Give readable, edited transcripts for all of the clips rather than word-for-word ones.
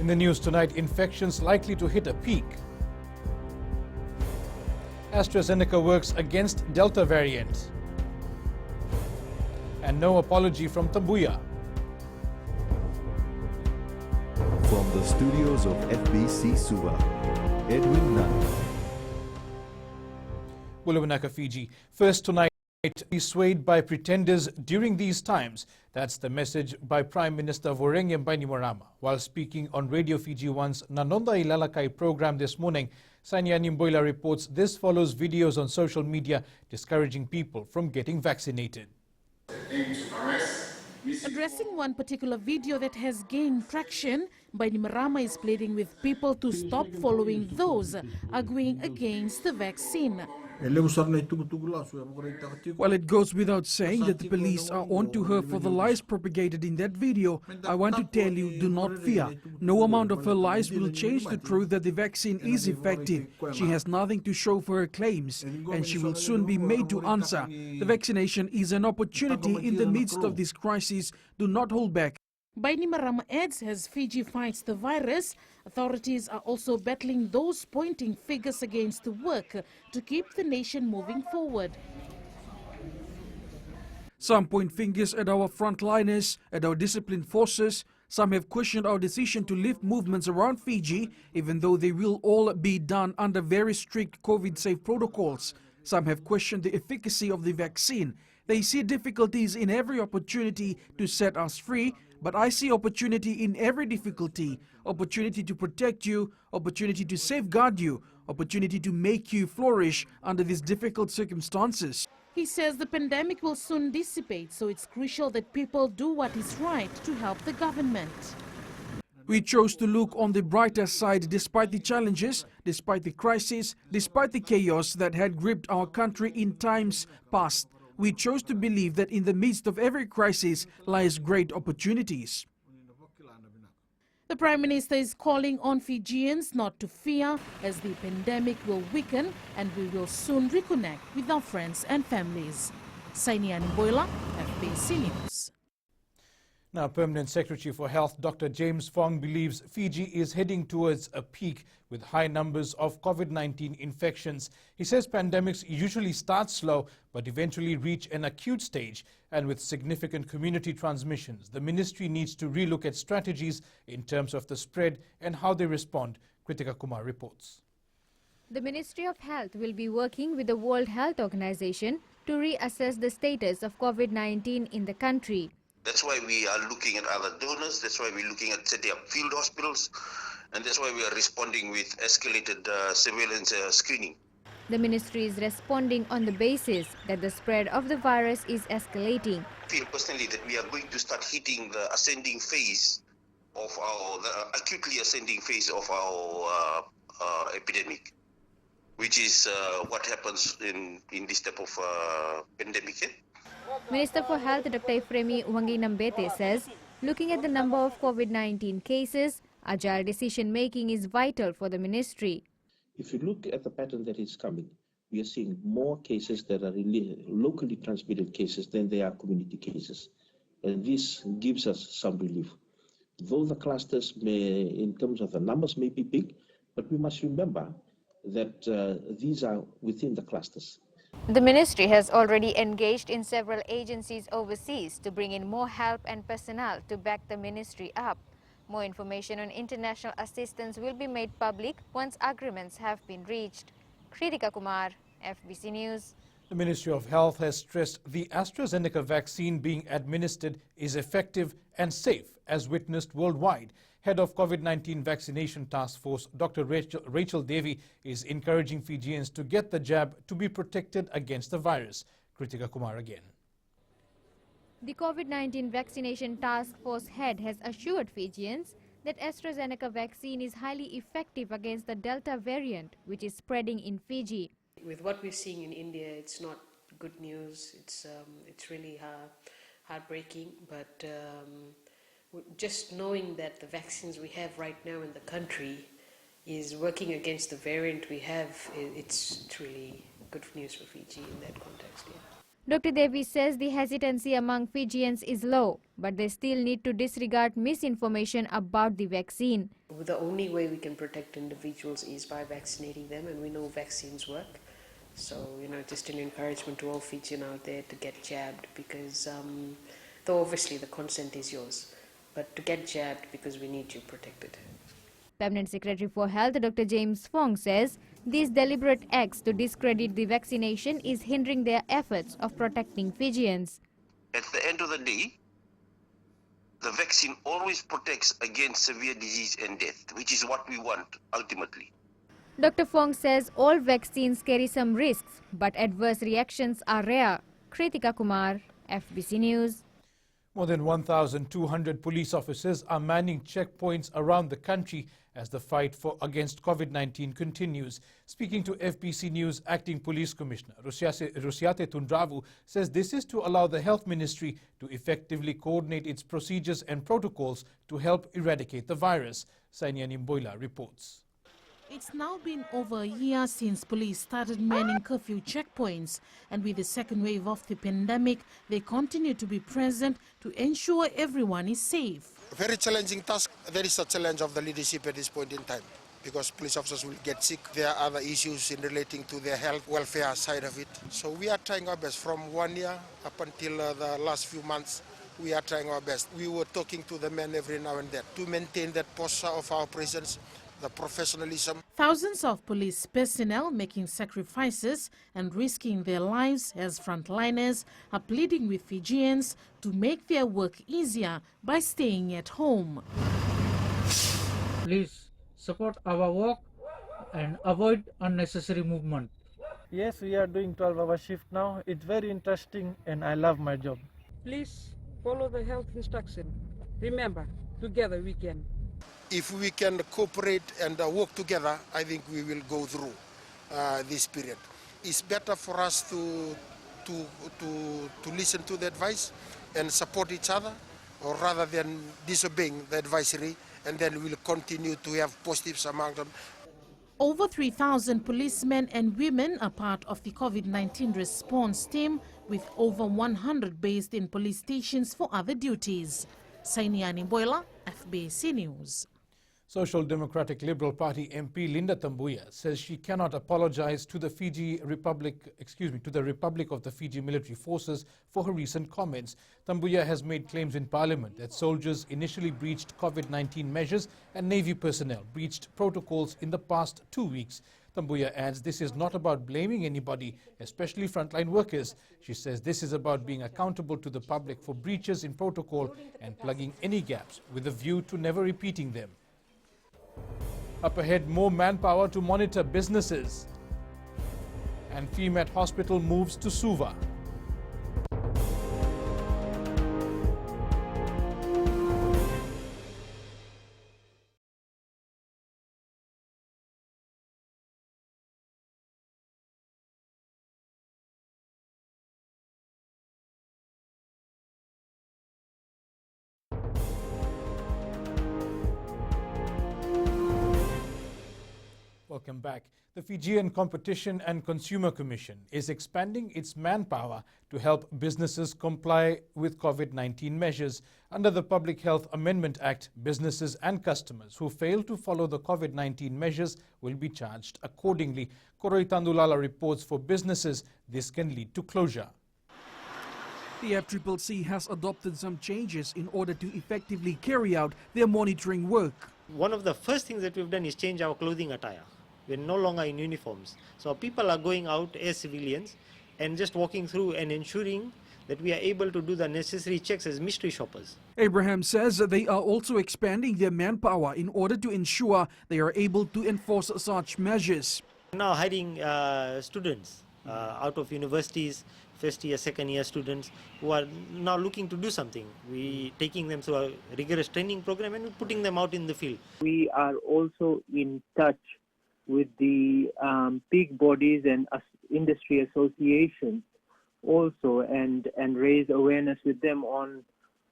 In the news tonight, infections likely to hit a peak. AstraZeneca works against Delta variant. And no apology from Tambuya. From the studios of FBC Suva, Edwin Nunn. Bulawanaka, Fiji. First tonight, be swayed by pretenders during these times. That's the message by Prime Minister Vorengya Bainimarama. While speaking on Radio Fiji 1's Nanonda Ilalakai program this morning, Sanyani Mboila reports this follows videos on social media discouraging people from getting vaccinated. Addressing one particular video that has gained traction, Bainimarama is pleading with people to stop following those arguing against the vaccine. While it goes without saying that the police are onto her for the lies propagated in that video, I want to tell you, do not fear. No amount of her lies will change the truth that the vaccine is effective. She has nothing to show for her claims, and she will soon be made to answer. The vaccination is an opportunity in the midst of this crisis. Do not hold back. Bainimarama adds, as Fiji fights the virus, authorities are also battling those pointing fingers against the work to keep the nation moving forward. Some point fingers at our frontliners, at our disciplined forces. Some have questioned our decision to lift movements around Fiji, even though they will all be done under very strict COVID-safe protocols. Some have questioned the efficacy of the vaccine. They see difficulties in every opportunity to set us free, but I see opportunity in every difficulty, opportunity to protect you, opportunity to safeguard you, opportunity to make you flourish under these difficult circumstances. He says the pandemic will soon dissipate, so it's crucial that people do what is right to help the government. We chose to look on the brighter side despite the challenges, despite the crisis, despite the chaos that had gripped our country in times past. We chose to believe that in the midst of every crisis lies great opportunities. The Prime Minister is calling on Fijians not to fear, as the pandemic will weaken and we will soon reconnect with our friends and families. Sainiani Boila, FBC News. Now, Permanent Secretary for Health Dr. James Fong believes Fiji is heading towards a peak with high numbers of COVID-19 infections. He says pandemics usually start slow but eventually reach an acute stage, and with significant community transmissions, the ministry needs to relook at strategies in terms of the spread and how they respond. Kritika Kumar reports. The Ministry of Health will be working with the World Health Organization to reassess the status of COVID-19 in the country. That's why we are looking at other donors. That's why we're looking at setting up field hospitals. And that's why we are responding with escalated surveillance screening. The ministry is responding on the basis that the spread of the virus is escalating. I feel personally that we are going to start hitting the ascending phase of the acutely ascending phase of our epidemic, which is what happens in this type of pandemic. Eh? Minister for Health Dr. Efremi Wanginambete says, looking at the number of COVID-19 cases, agile decision-making is vital for the ministry. If you look at the pattern that is coming, we are seeing more cases that are really locally transmitted cases than they are community cases. And this gives us some relief. Though the clusters may, in terms of the numbers, may be big, but we must remember that these are within the clusters. The ministry has already engaged in several agencies overseas to bring in more help and personnel to back the ministry up. More information on international assistance will be made public once agreements have been reached. Kritika Kumar, FBC News. The Ministry of Health has stressed the AstraZeneca vaccine being administered is effective and safe, as witnessed worldwide. Head of COVID-19 Vaccination Task Force, Dr. Rachel Devi, is encouraging Fijians to get the jab to be protected against the virus. Kritika Kumar again. The COVID-19 Vaccination Task Force head has assured Fijians that AstraZeneca vaccine is highly effective against the Delta variant, which is spreading in Fiji. With what we're seeing in India, it's not good news. It's really heartbreaking, but just knowing that the vaccines we have right now in the country is working against the variant we have, it's really good news for Fiji in that context. Yeah. Dr. Devi says the hesitancy among Fijians is low. but they still need to disregard misinformation about the vaccine. The only way we can protect individuals is by vaccinating them, and we know vaccines work. So, just an encouragement to all Fijian out there to get jabbed, because though obviously the consent is yours, but to get jabbed because we need you protected. Permanent Secretary for Health Dr. James Fong says these deliberate acts to discredit the vaccination is hindering their efforts of protecting Fijians. At the end of the day, the vaccine always protects against severe disease and death, which is what we want ultimately. Dr. Fong says all vaccines carry some risks, but adverse reactions are rare. Kritika Kumar, FBC News. More than 1,200 police officers are manning checkpoints around the country as the fight against COVID-19 continues. Speaking to FBC News, Acting Police Commissioner Rusiate Tundravu says this is to allow the Health Ministry to effectively coordinate its procedures and protocols to help eradicate the virus. Sainia Nimboila reports. It's now been over a year since police started manning curfew checkpoints, and with the second wave of the pandemic, they continue to be present to ensure everyone is safe. A very challenging task. There is a challenge of the leadership at this point in time, because police officers will get sick. There are other issues in relating to their health, welfare side of it. So we are trying our best from 1 year up until the last few months. We are trying our best. We were talking to the men every now and then to maintain that posture of our presence, the professionalism. Thousands of police personnel making sacrifices and risking their lives as frontliners are pleading with Fijians to make their work easier by staying at home. Please support our work and avoid unnecessary movement. Yes, we are doing 12-hour shift now. It's very interesting and I love my job. Please follow the health instruction. Remember, together we can. If we can cooperate and work together, I think we will go through this period. It's better for us to listen to the advice and support each other, or rather than disobeying the advisory, and then we'll continue to have positives among them. Over 3,000 policemen and women are part of the COVID-19 response team, with over 100 based in police stations for other duties. Sainiani Boila, FBC News. Social Democratic Liberal Party MP Linda Tambuya says she cannot apologize to the Republic of the Fiji military forces for her recent comments. Tambuya has made claims in Parliament that soldiers initially breached COVID-19 measures and Navy personnel breached protocols in the past 2 weeks. Tambuya adds this is not about blaming anybody, especially frontline workers. She says this is about being accountable to the public for breaches in protocol and plugging any gaps with a view to never repeating them. Up ahead, more manpower to monitor businesses. And FEMAT hospital moves to Suva. Welcome back. The Fijian Competition and Consumer Commission is expanding its manpower to help businesses comply with COVID-19 measures. Under the Public Health Amendment Act, businesses and customers who fail to follow the COVID-19 measures will be charged accordingly. Koroi Tandulala reports for businesses this can lead to closure. The FCCC has adopted some changes in order to effectively carry out their monitoring work. One of the first things that we've done is change our clothing attire. We're no longer in uniforms. So people are going out as civilians and just walking through and ensuring that we are able to do the necessary checks as mystery shoppers. Abraham says that they are also expanding their manpower in order to ensure they are able to enforce such measures. Now hiring students out of universities, first year, second year students who are now looking to do something. We taking them through a rigorous training program and putting them out in the field. We are also in touch with the big bodies and industry associations also, and raise awareness with them on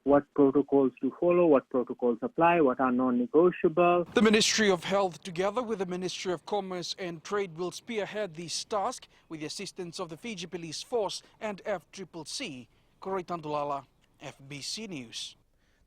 what protocols to follow, what protocols apply, what are non-negotiable. The Ministry of Health, together with the Ministry of Commerce and Trade, will spearhead this task with the assistance of the Fiji Police Force and FCCC. Koroi Tandulala, FBC News.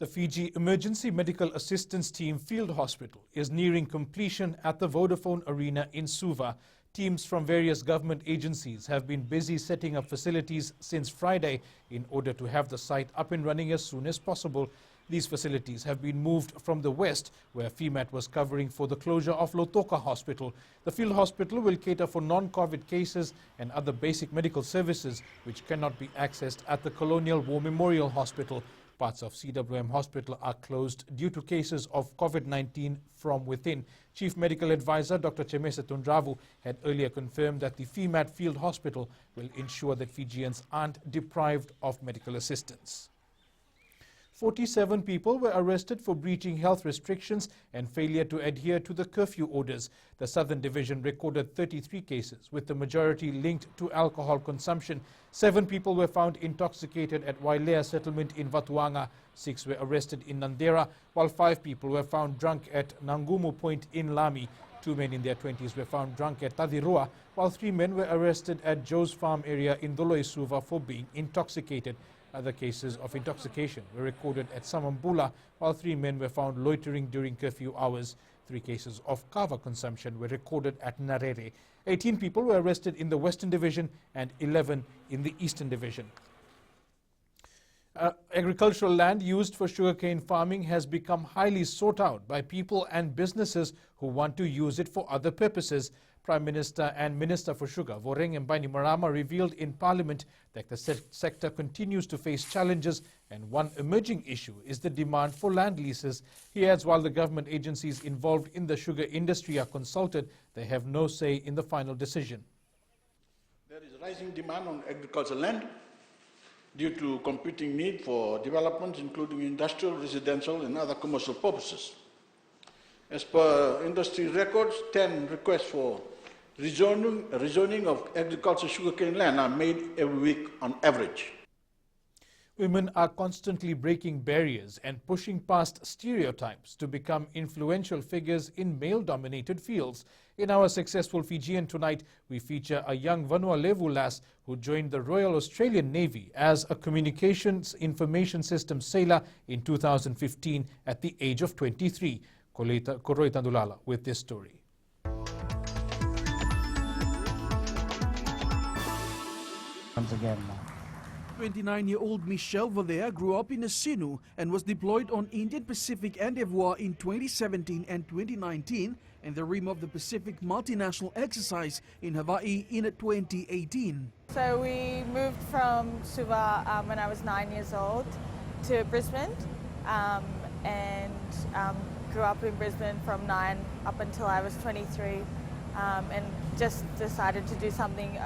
The Fiji Emergency Medical Assistance Team Field Hospital is nearing completion at the Vodafone Arena in Suva. Teams from various government agencies have been busy setting up facilities since Friday in order to have the site up and running as soon as possible. These facilities have been moved from the west, where FEMAT was covering for the closure of Lautoka Hospital. The field hospital will cater for non-COVID cases and other basic medical services which cannot be accessed at the Colonial War Memorial Hospital. Parts of CWM Hospital are closed due to cases of COVID-19 from within. Chief Medical Advisor Dr. Chemesa Tundravu had earlier confirmed that the FEMAT Field Hospital will ensure that Fijians aren't deprived of medical assistance. 47 people were arrested for breaching health restrictions and failure to adhere to the curfew orders. The Southern Division recorded 33 cases, with the majority linked to alcohol consumption. 7 people were found intoxicated at Wailea settlement in Vatuanga. 6 were arrested in Nandera, while 5 people were found drunk at Nangumu Point in Lami. 2 men in their 20s were found drunk at Tadiroa, while 3 men were arrested at Joe's Farm area in Doloi Suva for being intoxicated. Other cases of intoxication were recorded at Samambula, while 3 men were found loitering during curfew hours. 3 cases of kava consumption were recorded at Narere. 18 people were arrested in the Western Division and 11 in the Eastern Division. Agricultural land used for sugarcane farming has become highly sought out by people and businesses who want to use it for other purposes. Prime Minister and Minister for Sugar, Voreng Bainimarama, revealed in Parliament that the sector continues to face challenges, and one emerging issue is the demand for land leases. He adds while the government agencies involved in the sugar industry are consulted, they have no say in the final decision. There is rising demand on agricultural land due to competing need for developments, including industrial, residential, and other commercial purposes. As per industry records, 10 requests for rezoning of agricultural sugarcane land are made every week on average. Women are constantly breaking barriers and pushing past stereotypes to become influential figures in male-dominated fields. In our Successful Fijian tonight, we feature a young Vanuatu lass who joined the Royal Australian Navy as a communications information system sailor in 2015 at the age of 23. Koroi Tandulala with this story. Once again, 29-year-old Michelle Vadea grew up in Asinu and was deployed on Indian Pacific Endeavour in 2017 and 2019 in the rim of the Pacific multinational exercise in Hawaii in 2018. So we moved from Suva when I was 9 years old to Brisbane and grew up in Brisbane from 9 up until I was 23 and just decided to do something,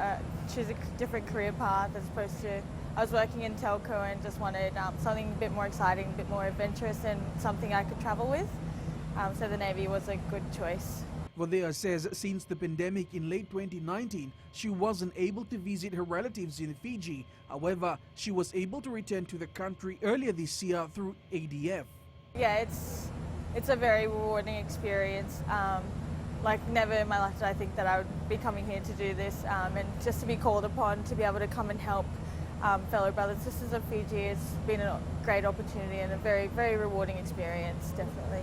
choose a different career path as opposed to, I was working in telco and just wanted something a bit more exciting, a bit more adventurous and something I could travel with. So the Navy was a good choice. Vadea says since the pandemic in late 2019, she wasn't able to visit her relatives in Fiji. However, she was able to return to the country earlier this year through ADF. Yeah, it's a very rewarding experience. Like never in my life did I think that I would be coming here to do this and just to be called upon to be able to come and help fellow brothers and sisters of Fiji has been a great opportunity and a very, very rewarding experience, definitely.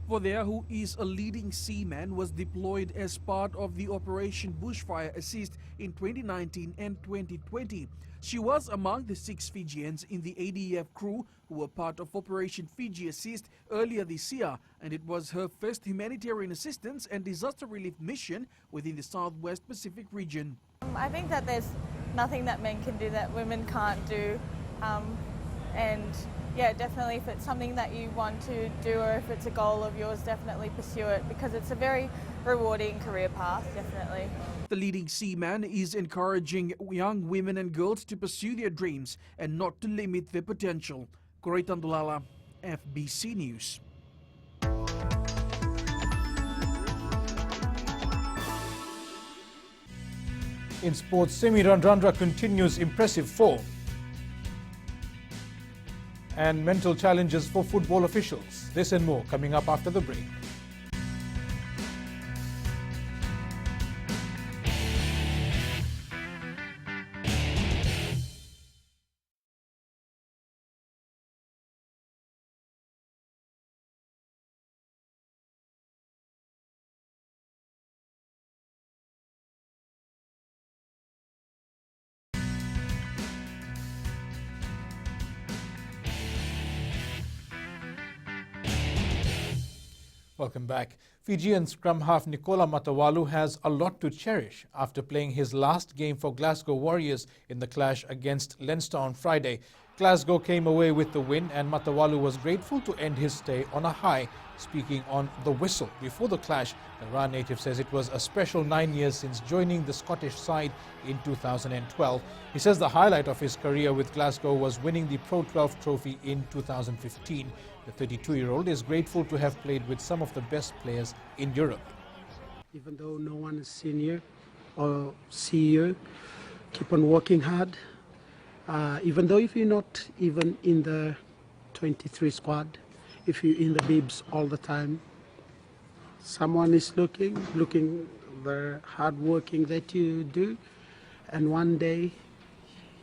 Vadea, who is a leading seaman, was deployed as part of the Operation Bushfire Assist in 2019 and 2020. She was among the 6 Fijians in the ADF crew who were part of Operation Fiji Assist earlier this year, and it was her first humanitarian assistance and disaster relief mission within the Southwest Pacific region. I think that there's nothing that men can do that women can't do, and yeah, definitely if it's something that you want to do or if it's a goal of yours, definitely pursue it because it's a very rewarding career path, definitely. The leading seaman is encouraging young women and girls to pursue their dreams and not to limit their potential. Koroi Tandulala, FBC News. In sports, Semi Randrandra continues impressive form. And mental challenges for football officials. This and more coming up after the break. Welcome back. Fijian scrum half Nicola Matawalu has a lot to cherish after playing his last game for Glasgow Warriors in the clash against Leinster on Friday. Glasgow came away with the win and Matawalu was grateful to end his stay on a high. Speaking on the whistle before the clash, the Ra native says it was a special 9 years since joining the Scottish side in 2012. He says the highlight of his career with Glasgow was winning the Pro 12 trophy in 2015. The 32-year-old is grateful to have played with some of the best players in Europe. Even though no one is senior or see you, keep on working hard. Even though if you're not even in the 23 squad, if you're in the bibs all the time, someone is looking the hard working that you do, and one day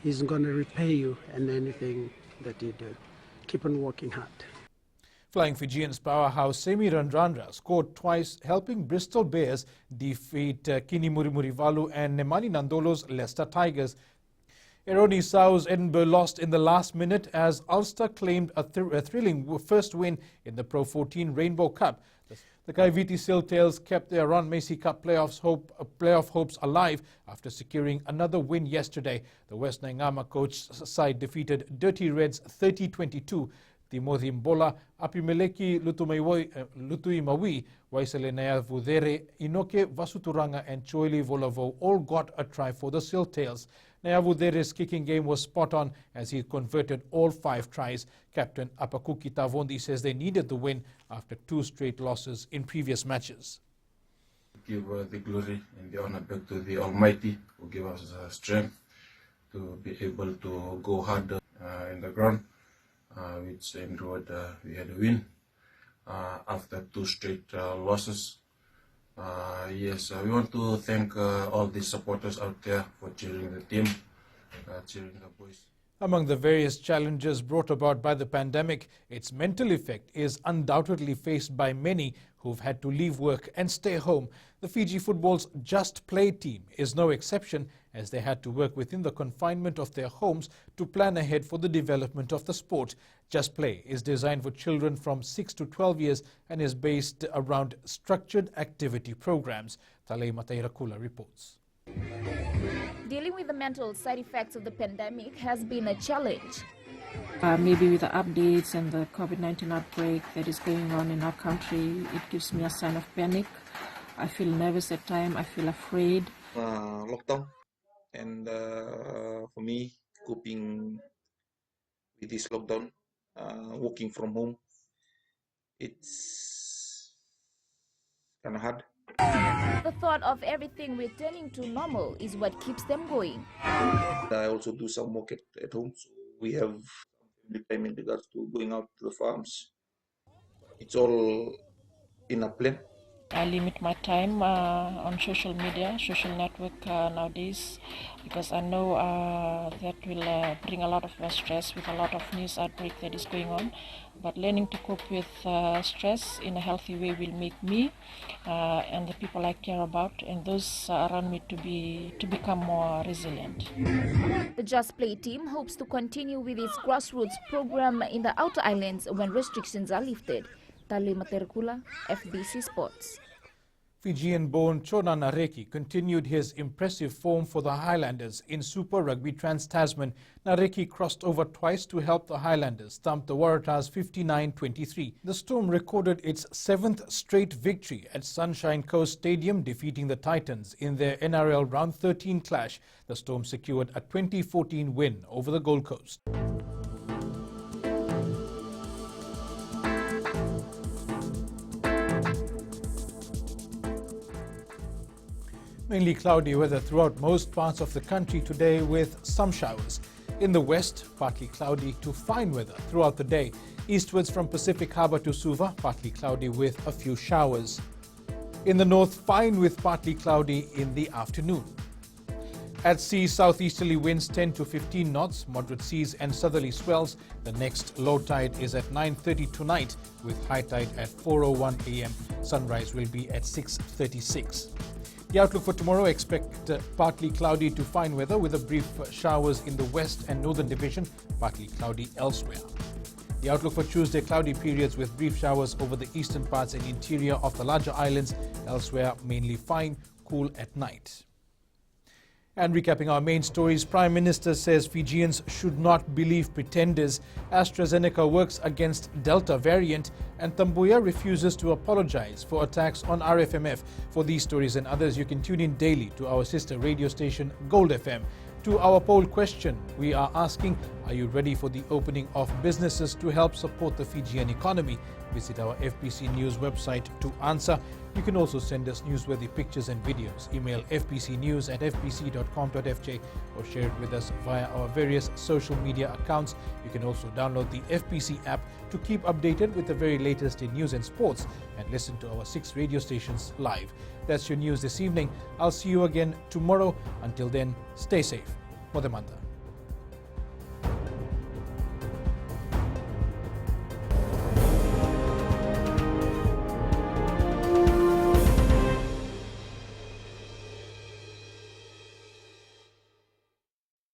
he's going to repay you in anything that you do. Keep on working hard. Flying Fijians powerhouse Semi Randrandra scored twice, helping Bristol Bears defeat Kini Murimurivalu and Nemani Nandolo's Leicester Tigers. Eroni Sau's Edinburgh lost in the last minute as Ulster claimed a thrilling first win in the Pro 14 Rainbow Cup. The Kaiviti Siltails kept their Ron Macy Cup playoff hopes alive after securing another win yesterday. The West Naingama coach side defeated Dirty Reds 30-22. Timothy Mbola, Apimeleki Lutuimawi, Waisele Nayavudere, Inoke Vasuturanga and Choili Volavo all got a try for the Siltails. Nayavudere's kicking game was spot on as he converted all 5 tries. Captain Apakuki Tavondi says they needed the win after 2 straight losses in previous matches. Give the glory and the honor back to the Almighty who gave us strength to be able to go hard in the ground. Which endured we had a win after 2 straight losses. Yes, we want to thank all the supporters out there for cheering the team, cheering the boys. Among the various challenges brought about by the pandemic, its mental effect is undoubtedly faced by many who've had to leave work and stay home. The Fiji football's Just Play team is no exception, as they had to work within the confinement of their homes to plan ahead for the development of the sport. Just Play is designed for children from 6 to 12 years and is based around structured activity programs. Talei Matairakula reports. Dealing with the mental side effects of the pandemic has been a challenge. Maybe with the updates and the COVID-19 outbreak that is going on in our country, it gives me a sign of panic. I feel nervous at times, I feel afraid. Lockdown, and for me, coping with this lockdown, working from home, it's kind of hard. The thought of everything returning to normal is what keeps them going. I also do some work at home, so we have family time in regards to going out to the farms. It's all in a plan. I limit my time on social media, social network nowadays, because I know that will bring a lot of stress with a lot of news outbreak that is going on. But learning to cope with stress in a healthy way will make me and the people I care about and those around me to become more resilient. The Just Play team hopes to continue with its grassroots program in the outer islands when restrictions are lifted. Tali Materkula, FBC Sports. Fijian-born Chonan Nareki continued his impressive form for the Highlanders in Super Rugby Trans-Tasman. Nareki crossed over twice to help the Highlanders stump the Waratahs 59-23. The Storm recorded its 7th straight victory at Sunshine Coast Stadium, defeating the Titans in their NRL Round 13 clash. The Storm secured a 2014 win over the Gold Coast. Mainly cloudy weather throughout most parts of the country today with some showers. In the west, partly cloudy to fine weather throughout the day. Eastwards from Pacific Harbour to Suva, partly cloudy with a few showers. In the north, fine with partly cloudy in the afternoon. At sea, southeasterly winds 10 to 15 knots, moderate seas and southerly swells. The next low tide is at 9:30 tonight with high tide at 4:01 a.m. Sunrise will be at 6:36. The outlook for tomorrow, expect partly cloudy to fine weather with a brief showers in the west and northern division, partly cloudy elsewhere. The outlook for Tuesday, cloudy periods with brief showers over the eastern parts and interior of the larger islands. Elsewhere, mainly fine, cool at night. And recapping our main stories, Prime Minister says Fijians should not believe pretenders. AstraZeneca works against Delta variant, and Tambuya refuses to apologize for attacks on RFMF. For these stories and others, you can tune in daily to our sister radio station, Gold FM. To our poll question, we are asking, are you ready for the opening of businesses to help support the Fijian economy? Visit our FBC News website to answer. You can also send us newsworthy pictures and videos. Email fbcnews@fbc.com.fj or share it with us via our various social media accounts. You can also download the FBC app to keep updated with the very latest in news and sports and listen to our 6 radio stations live. That's your news this evening. I'll see you again tomorrow. Until then, stay safe. Modemanta.